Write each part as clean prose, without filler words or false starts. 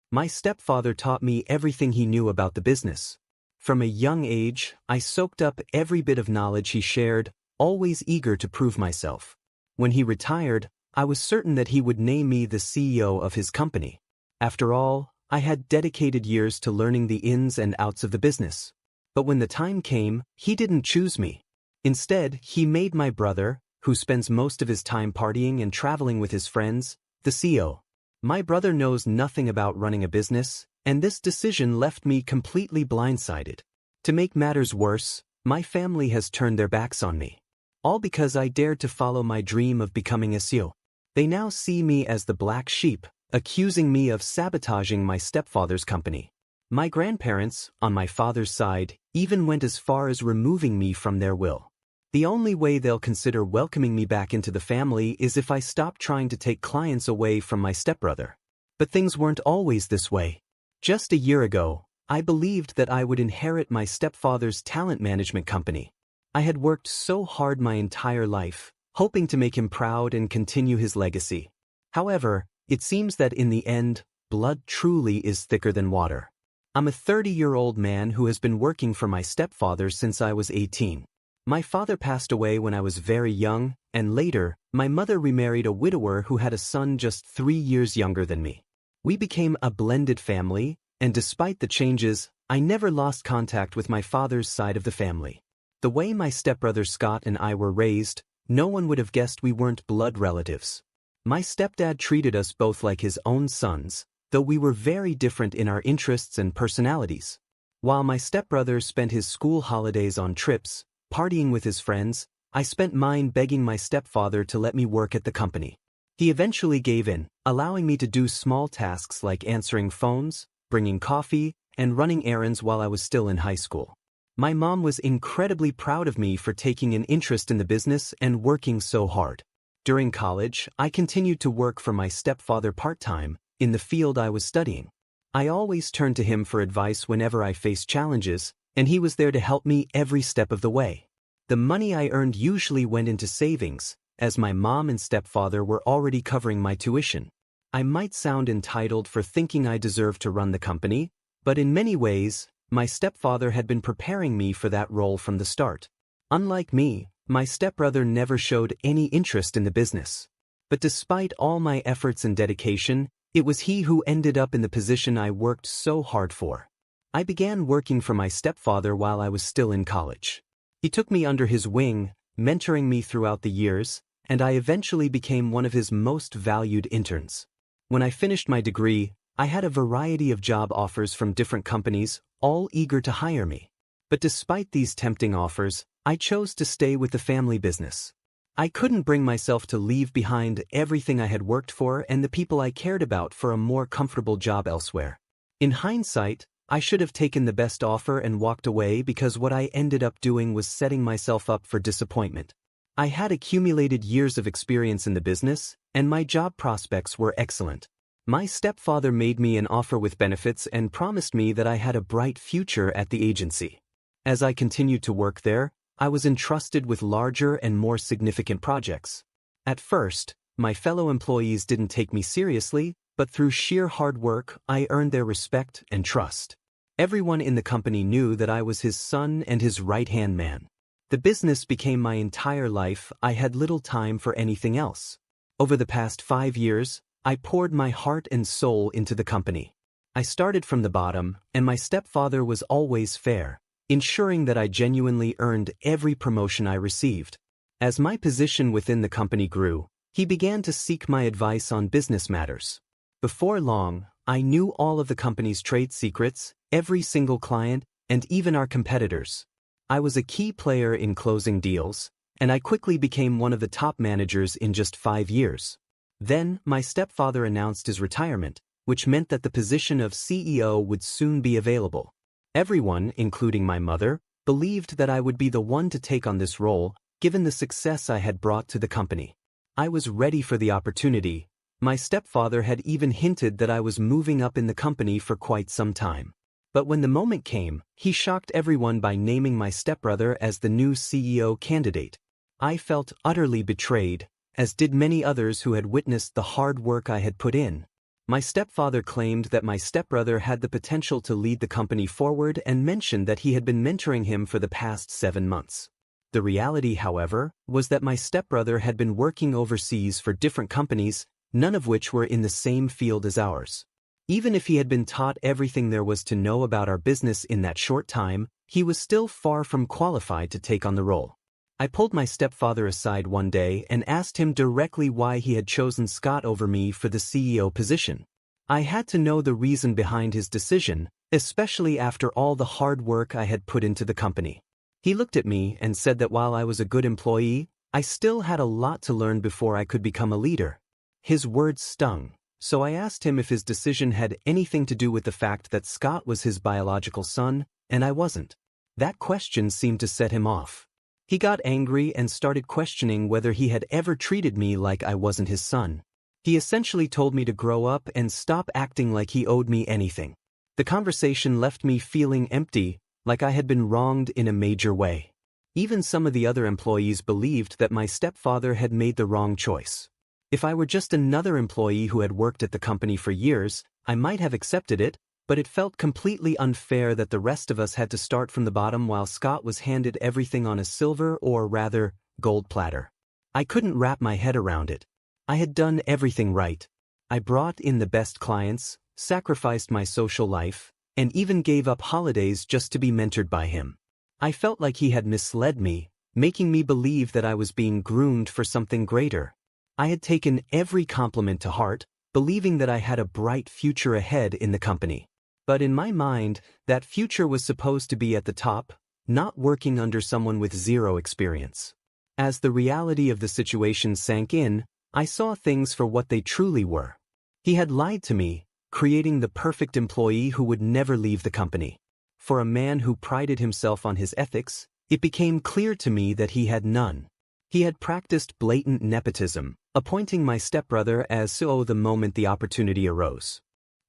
My stepfather taught me everything he knew about the business. From a young age, I soaked up every bit of knowledge he shared, always eager to prove myself. When he retired, I was certain that he would name me the CEO of his company. After all, I had dedicated years to learning the ins and outs of the business. But when the time came, he didn't choose me. Instead, he made my brother, who spends most of his time partying and traveling with his friends, the CEO. My brother knows nothing about running a business, and this decision left me completely blindsided. To make matters worse, my family has turned their backs on me. All because I dared to follow my dream of becoming a CEO. They now see me as the black sheep, accusing me of sabotaging my stepfather's company. My grandparents, on my father's side, even went as far as removing me from their will. The only way they'll consider welcoming me back into the family is if I stop trying to take clients away from my stepbrother. But things weren't always this way. Just a year ago, I believed that I would inherit my stepfather's talent management company. I had worked so hard my entire life, hoping to make him proud and continue his legacy. However, it seems that in the end, blood truly is thicker than water. I'm a 30-year-old man who has been working for my stepfather since I was 18. My father passed away when I was very young, and later, my mother remarried a widower who had a son just 3 years younger than me. We became a blended family, and despite the changes, I never lost contact with my father's side of the family. The way my stepbrother Scott and I were raised, no one would have guessed we weren't blood relatives. My stepdad treated us both like his own sons, though we were very different in our interests and personalities. While my stepbrother spent his school holidays on trips, partying with his friends, I spent mine begging my stepfather to let me work at the company. He eventually gave in, allowing me to do small tasks like answering phones, bringing coffee, and running errands while I was still in high school. My mom was incredibly proud of me for taking an interest in the business and working so hard. During college, I continued to work for my stepfather part-time, in the field I was studying. I always turned to him for advice whenever I faced challenges, and he was there to help me every step of the way. The money I earned usually went into savings, as my mom and stepfather were already covering my tuition. I might sound entitled for thinking I deserved to run the company, but in many ways, my stepfather had been preparing me for that role from the start. Unlike me, my stepbrother never showed any interest in the business. But despite all my efforts and dedication, it was he who ended up in the position I worked so hard for. I began working for my stepfather while I was still in college. He took me under his wing, mentoring me throughout the years, and I eventually became one of his most valued interns. When I finished my degree, I had a variety of job offers from different companies, all eager to hire me. But despite these tempting offers, I chose to stay with the family business. I couldn't bring myself to leave behind everything I had worked for and the people I cared about for a more comfortable job elsewhere. In hindsight, I should have taken the best offer and walked away because what I ended up doing was setting myself up for disappointment. I had accumulated years of experience in the business, and my job prospects were excellent. My stepfather made me an offer with benefits and promised me that I had a bright future at the agency. As I continued to work there, I was entrusted with larger and more significant projects. At first, my fellow employees didn't take me seriously, but through sheer hard work, I earned their respect and trust. Everyone in the company knew that I was his son and his right-hand man. The business became my entire life. I had little time for anything else. Over the past 5 years, I poured my heart and soul into the company. I started from the bottom, and my stepfather was always fair, ensuring that I genuinely earned every promotion I received. As my position within the company grew, he began to seek my advice on business matters. Before long, I knew all of the company's trade secrets, every single client, and even our competitors. I was a key player in closing deals, and I quickly became one of the top managers in just 5 years. Then, my stepfather announced his retirement, which meant that the position of CEO would soon be available. Everyone, including my mother, believed that I would be the one to take on this role, given the success I had brought to the company. I was ready for the opportunity. My stepfather had even hinted that I was moving up in the company for quite some time. But when the moment came, he shocked everyone by naming my stepbrother as the new CEO candidate. I felt utterly betrayed, as did many others who had witnessed the hard work I had put in. My stepfather claimed that my stepbrother had the potential to lead the company forward and mentioned that he had been mentoring him for the past 7 months. The reality, however, was that my stepbrother had been working overseas for different companies, none of which were in the same field as ours. Even if he had been taught everything there was to know about our business in that short time, he was still far from qualified to take on the role. I pulled my stepfather aside one day and asked him directly why he had chosen Scott over me for the CEO position. I had to know the reason behind his decision, especially after all the hard work I had put into the company. He looked at me and said that while I was a good employee, I still had a lot to learn before I could become a leader. His words stung, so I asked him if his decision had anything to do with the fact that Scott was his biological son, and I wasn't. That question seemed to set him off. He got angry and started questioning whether he had ever treated me like I wasn't his son. He essentially told me to grow up and stop acting like he owed me anything. The conversation left me feeling empty, like I had been wronged in a major way. Even some of the other employees believed that my stepfather had made the wrong choice. If I were just another employee who had worked at the company for years, I might have accepted it, but it felt completely unfair that the rest of us had to start from the bottom while Scott was handed everything on a silver or rather, gold platter. I couldn't wrap my head around it. I had done everything right. I brought in the best clients, sacrificed my social life, and even gave up holidays just to be mentored by him. I felt like he had misled me, making me believe that I was being groomed for something greater. I had taken every compliment to heart, believing that I had a bright future ahead in the company. But in my mind, that future was supposed to be at the top, not working under someone with zero experience. As the reality of the situation sank in, I saw things for what they truly were. He had lied to me, creating the perfect employee who would never leave the company. For a man who prided himself on his ethics, it became clear to me that he had none. He had practiced blatant nepotism, appointing my stepbrother as CEO the moment the opportunity arose.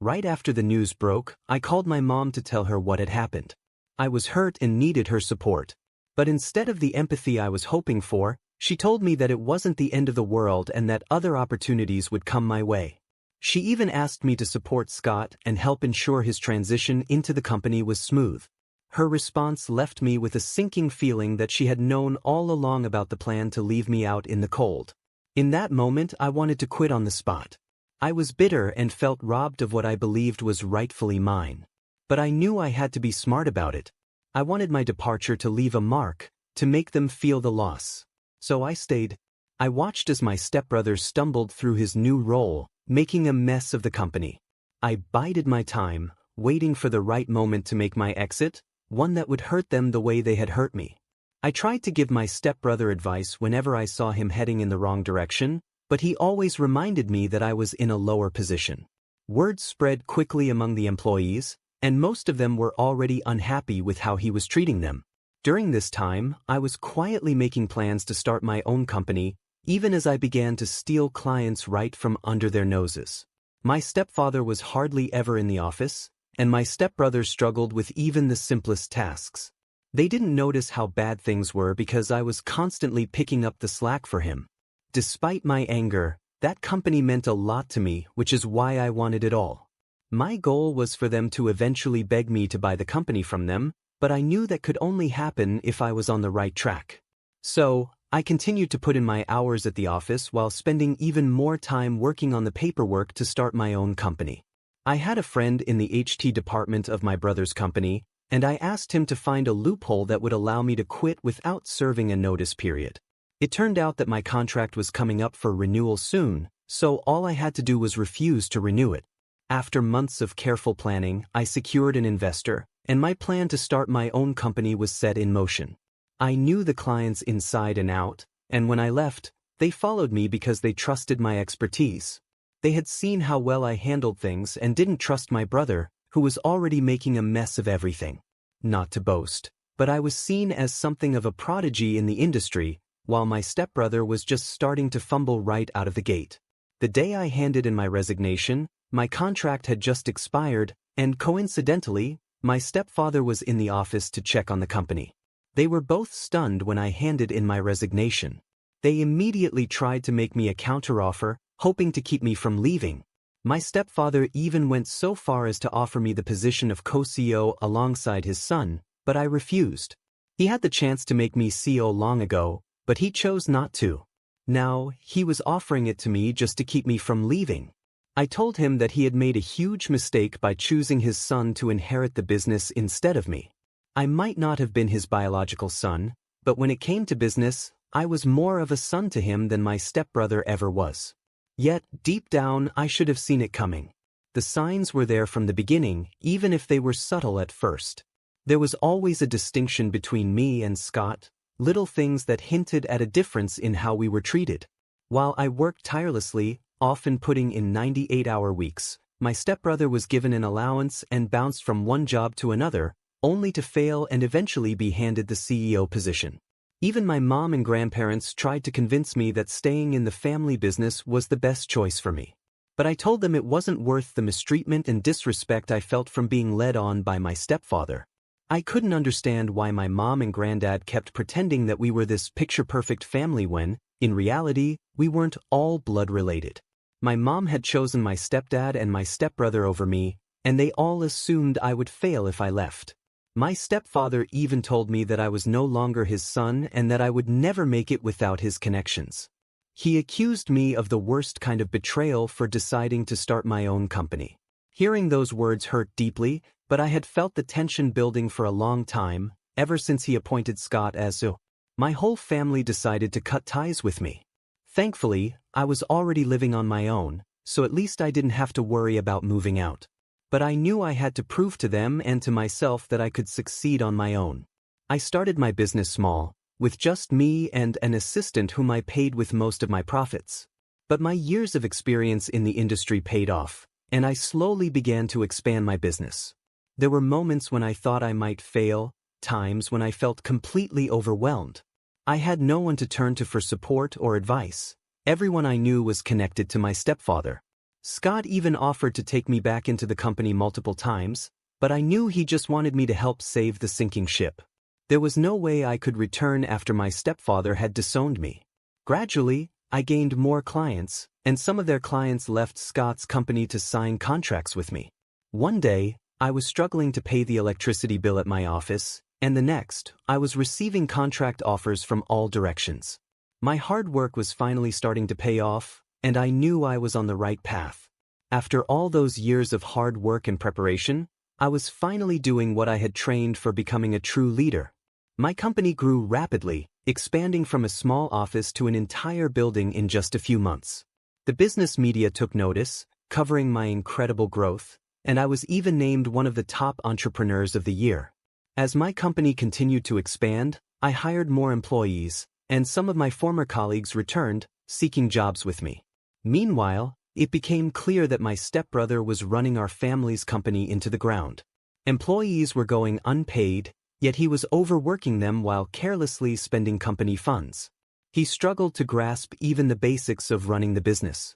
Right after the news broke, I called my mom to tell her what had happened. I was hurt and needed her support. But instead of the empathy I was hoping for, she told me that it wasn't the end of the world and that other opportunities would come my way. She even asked me to support Scott and help ensure his transition into the company was smooth. Her response left me with a sinking feeling that she had known all along about the plan to leave me out in the cold. In that moment, I wanted to quit on the spot. I was bitter and felt robbed of what I believed was rightfully mine. But I knew I had to be smart about it. I wanted my departure to leave a mark, to make them feel the loss. So I stayed. I watched as my stepbrother stumbled through his new role, making a mess of the company. I bided my time, waiting for the right moment to make my exit, one that would hurt them the way they had hurt me. I tried to give my stepbrother advice whenever I saw him heading in the wrong direction, but he always reminded me that I was in a lower position. Word spread quickly among the employees, and most of them were already unhappy with how he was treating them. During this time, I was quietly making plans to start my own company, even as I began to steal clients right from under their noses. My stepfather was hardly ever in the office, and my stepbrother struggled with even the simplest tasks. They didn't notice how bad things were because I was constantly picking up the slack for him. Despite my anger, that company meant a lot to me, which is why I wanted it all. My goal was for them to eventually beg me to buy the company from them, but I knew that could only happen if I was on the right track. So, I continued to put in my hours at the office while spending even more time working on the paperwork to start my own company. I had a friend in the HT department of my brother's company, and I asked him to find a loophole that would allow me to quit without serving a notice period. It turned out that my contract was coming up for renewal soon, so all I had to do was refuse to renew it. After months of careful planning, I secured an investor, and my plan to start my own company was set in motion. I knew the clients inside and out, and when I left, they followed me because they trusted my expertise. They had seen how well I handled things and didn't trust my brother, who was already making a mess of everything. Not to boast, but I was seen as something of a prodigy in the industry, while my stepbrother was just starting to fumble right out of the gate. The day I handed in my resignation, my contract had just expired, and coincidentally, my stepfather was in the office to check on the company. They were both stunned when I handed in my resignation. They immediately tried to make me a counteroffer, hoping to keep me from leaving. My stepfather even went so far as to offer me the position of co-CEO alongside his son, but I refused. He had the chance to make me CEO long ago, but he chose not to. Now, he was offering it to me just to keep me from leaving. I told him that he had made a huge mistake by choosing his son to inherit the business instead of me. I might not have been his biological son, but when it came to business, I was more of a son to him than my stepbrother ever was. Yet, deep down, I should have seen it coming. The signs were there from the beginning, even if they were subtle at first. There was always a distinction between me and Scott, little things that hinted at a difference in how we were treated. While I worked tirelessly, often putting in 98-hour weeks, my stepbrother was given an allowance and bounced from one job to another, only to fail and eventually be handed the CEO position. Even my mom and grandparents tried to convince me that staying in the family business was the best choice for me. But I told them it wasn't worth the mistreatment and disrespect I felt from being led on by my stepfather. I couldn't understand why my mom and granddad kept pretending that we were this picture-perfect family when, in reality, we weren't all blood-related. My mom had chosen my stepdad and my stepbrother over me, and they all assumed I would fail if I left. My stepfather even told me that I was no longer his son and that I would never make it without his connections. He accused me of the worst kind of betrayal for deciding to start my own company. Hearing those words hurt deeply, but I had felt the tension building for a long time, ever since he appointed Scott as CEO. My whole family decided to cut ties with me. Thankfully, I was already living on my own, so at least I didn't have to worry about moving out. But I knew I had to prove to them and to myself that I could succeed on my own. I started my business small, with just me and an assistant whom I paid with most of my profits. But my years of experience in the industry paid off, and I slowly began to expand my business. There were moments when I thought I might fail, times when I felt completely overwhelmed. I had no one to turn to for support or advice. Everyone I knew was connected to my stepfather. Scott even offered to take me back into the company multiple times, but I knew he just wanted me to help save the sinking ship. There was no way I could return after my stepfather had disowned me. Gradually, I gained more clients, and some of their clients left Scott's company to sign contracts with me. One day, I was struggling to pay the electricity bill at my office, and the next, I was receiving contract offers from all directions. My hard work was finally starting to pay off, and I knew I was on the right path. After all those years of hard work and preparation, I was finally doing what I had trained for, becoming a true leader. My company grew rapidly, expanding from a small office to an entire building in just a few months. The business media took notice, covering my incredible growth, and I was even named one of the top entrepreneurs of the year. As my company continued to expand, I hired more employees, and some of my former colleagues returned, seeking jobs with me. Meanwhile, it became clear that my stepbrother was running our family's company into the ground. Employees were going unpaid, yet he was overworking them while carelessly spending company funds. He struggled to grasp even the basics of running the business.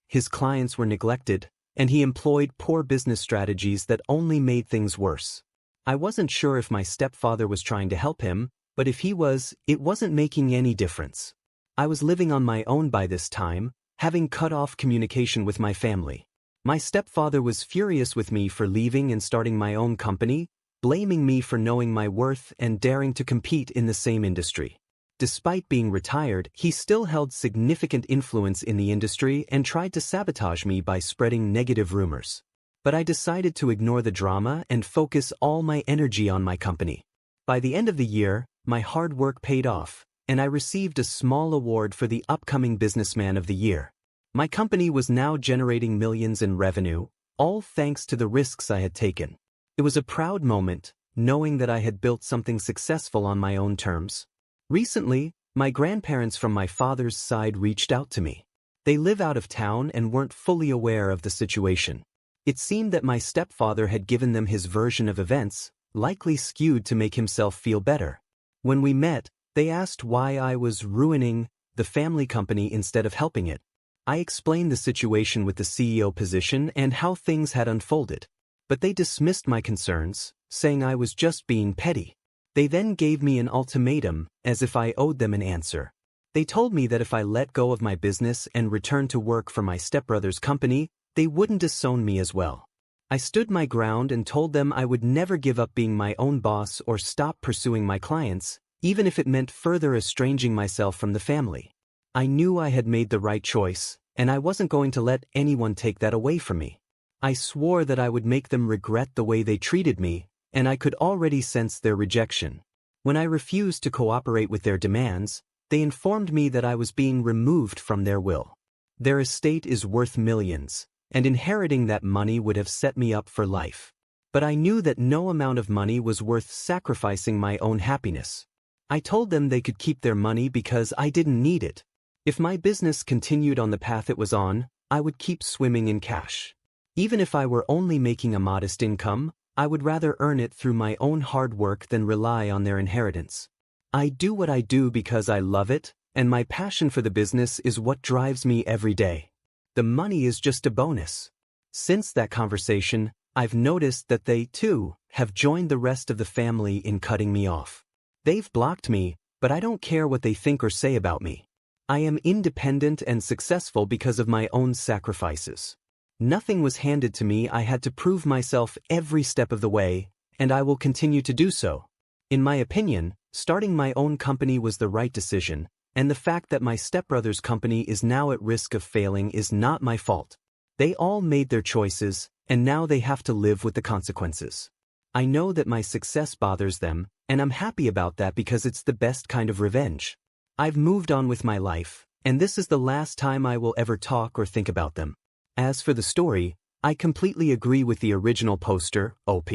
His clients were neglected, and he employed poor business strategies that only made things worse. I wasn't sure if my stepfather was trying to help him, but if he was, it wasn't making any difference. I was living on my own by this time, having cut off communication with my family. My stepfather was furious with me for leaving and starting my own company, blaming me for knowing my worth and daring to compete in the same industry. Despite being retired, he still held significant influence in the industry and tried to sabotage me by spreading negative rumors. But I decided to ignore the drama and focus all my energy on my company. By the end of the year, my hard work paid off, and I received a small award for the upcoming Businessman of the Year. My company was now generating millions in revenue, all thanks to the risks I had taken. It was a proud moment, knowing that I had built something successful on my own terms. Recently, my grandparents from my father's side reached out to me. They live out of town and weren't fully aware of the situation. It seemed that my stepfather had given them his version of events, likely skewed to make himself feel better. When we met, they asked why I was ruining the family company instead of helping it. I explained the situation with the CEO position and how things had unfolded. But they dismissed my concerns, saying I was just being petty. They then gave me an ultimatum, as if I owed them an answer. They told me that if I let go of my business and returned to work for my stepbrother's company, they wouldn't disown me as well. I stood my ground and told them I would never give up being my own boss or stop pursuing my clients, even if it meant further estranging myself from the family. I knew I had made the right choice, and I wasn't going to let anyone take that away from me. I swore that I would make them regret the way they treated me, and I could already sense their rejection. When I refused to cooperate with their demands, they informed me that I was being removed from their will. Their estate is worth millions, and inheriting that money would have set me up for life. But I knew that no amount of money was worth sacrificing my own happiness. I told them they could keep their money because I didn't need it. If my business continued on the path it was on, I would keep swimming in cash. Even if I were only making a modest income, I would rather earn it through my own hard work than rely on their inheritance. I do what I do because I love it, and my passion for the business is what drives me every day. The money is just a bonus. Since that conversation, I've noticed that they, too, have joined the rest of the family in cutting me off. They've blocked me, but I don't care what they think or say about me. I am independent and successful because of my own sacrifices. Nothing was handed to me. I had to prove myself every step of the way, and I will continue to do so. In my opinion, starting my own company was the right decision, and the fact that my stepbrother's company is now at risk of failing is not my fault. They all made their choices, and now they have to live with the consequences. I know that my success bothers them, and I'm happy about that because it's the best kind of revenge. I've moved on with my life, and this is the last time I will ever talk or think about them. As for the story, I completely agree with the original poster, OP.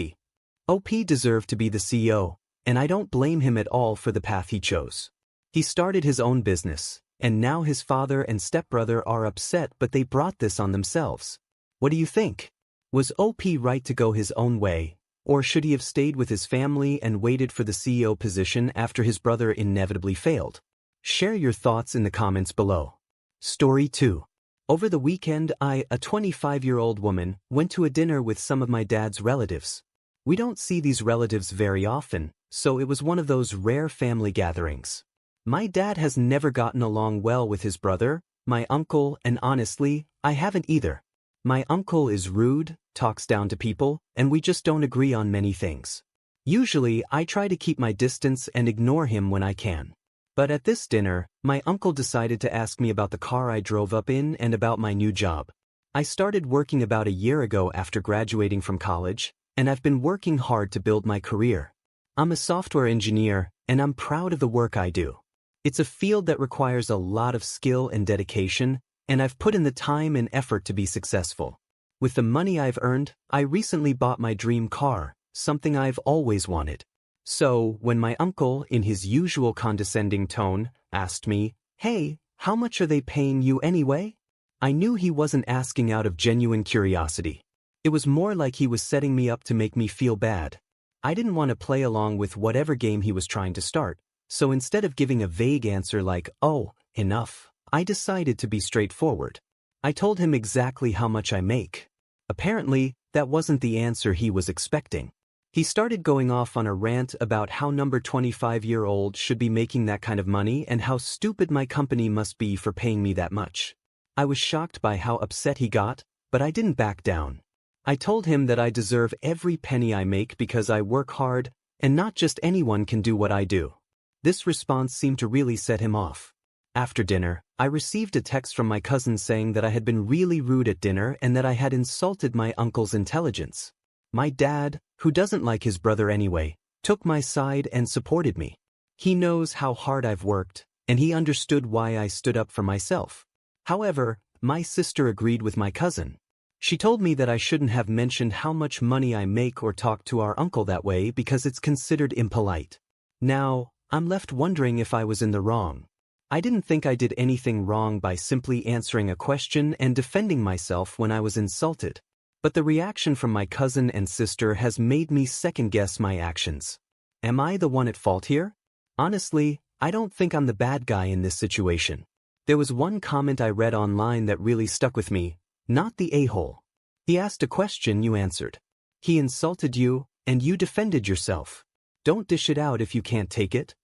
OP deserved to be the CEO, and I don't blame him at all for the path he chose. He started his own business, and now his father and stepbrother are upset, but they brought this on themselves. What do you think? Was OP right to go his own way, or should he have stayed with his family and waited for the CEO position after his brother inevitably failed? Share your thoughts in the comments below. Story 2. Over the weekend, a 25-year-old woman, went to a dinner with some of my dad's relatives. We don't see these relatives very often, so it was one of those rare family gatherings. My dad has never gotten along well with his brother, my uncle, and honestly, I haven't either. My uncle is rude, talks down to people, and we just don't agree on many things. Usually, I try to keep my distance and ignore him when I can. But at this dinner, my uncle decided to ask me about the car I drove up in and about my new job. I started working about a year ago after graduating from college, and I've been working hard to build my career. I'm a software engineer, and I'm proud of the work I do. It's a field that requires a lot of skill and dedication, and I've put in the time and effort to be successful. With the money I've earned, I recently bought my dream car, something I've always wanted. So, when my uncle, in his usual condescending tone, asked me, "Hey, how much are they paying you anyway?" I knew he wasn't asking out of genuine curiosity. It was more like he was setting me up to make me feel bad. I didn't want to play along with whatever game he was trying to start, so instead of giving a vague answer like, "Oh, enough," I decided to be straightforward. I told him exactly how much I make. Apparently, that wasn't the answer he was expecting. He started going off on a rant about how number 25-year-old should be making that kind of money and how stupid my company must be for paying me that much. I was shocked by how upset he got, but I didn't back down. I told him that I deserve every penny I make because I work hard, and not just anyone can do what I do. This response seemed to really set him off. After dinner, I received a text from my cousin saying that I had been really rude at dinner and that I had insulted my uncle's intelligence. My dad, who doesn't like his brother anyway, took my side and supported me. He knows how hard I've worked, and he understood why I stood up for myself. However, my sister agreed with my cousin. She told me that I shouldn't have mentioned how much money I make or talk to our uncle that way because it's considered impolite. Now, I'm left wondering if I was in the wrong. I didn't think I did anything wrong by simply answering a question and defending myself when I was insulted. But the reaction from my cousin and sister has made me second-guess my actions. Am I the one at fault here? Honestly, I don't think I'm the bad guy in this situation. There was one comment I read online that really stuck with me, not the a-hole. He asked a question, you answered. He insulted you, and you defended yourself. Don't dish it out if you can't take it.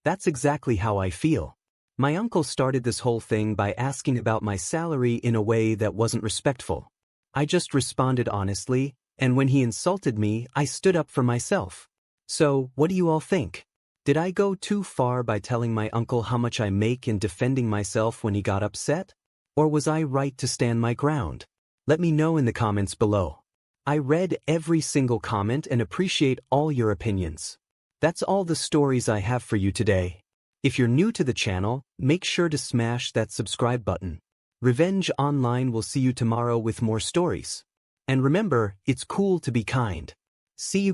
That's exactly how I feel. My uncle started this whole thing by asking about my salary in a way that wasn't respectful. I just responded honestly, and when he insulted me, I stood up for myself. So, what do you all think? Did I go too far by telling my uncle how much I make and defending myself when he got upset? Or was I right to stand my ground? Let me know in the comments below. I read every single comment and appreciate all your opinions. That's all the stories I have for you today. If you're new to the channel, make sure to smash that subscribe button. Revenge Online will see you tomorrow with more stories. And remember, it's cool to be kind. See you guys.